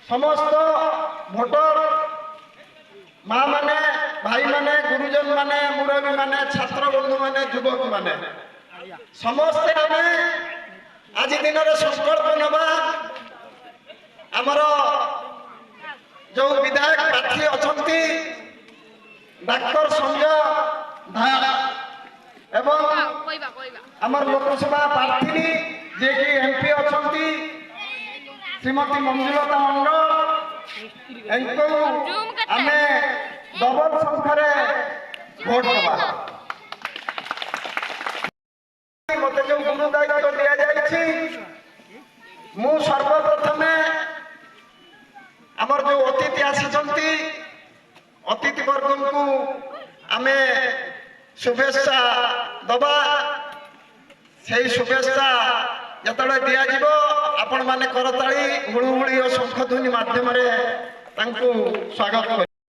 समस्त भोटर माँ माने भाई माने गुरुजन माने मुरबी माने छात्र बंधु माने युवक माने समस्ते आमे आज दिन संकल्प नवा आमर जो विधायक प्रार्थी अच्छा डाक्टर संजय धार एवं आमर लोकसभा प्रार्थी जे कि एमपी अच्छा श्रीमती मंजुलता मंडल एनको आमे डबल संख्यार भोट दबा मत जो गुरु दायित्व दि जाए मु सर्वप्रथम आमर जो अतिथि आसी अतिथि वर्ग को आमे शुभेच्छा दबा से शुभेच्छा जिते दिज्व आपण मैंने करताली हुड़ुहुड़ी और शंखध्वनि माध्यम स्वागत कर।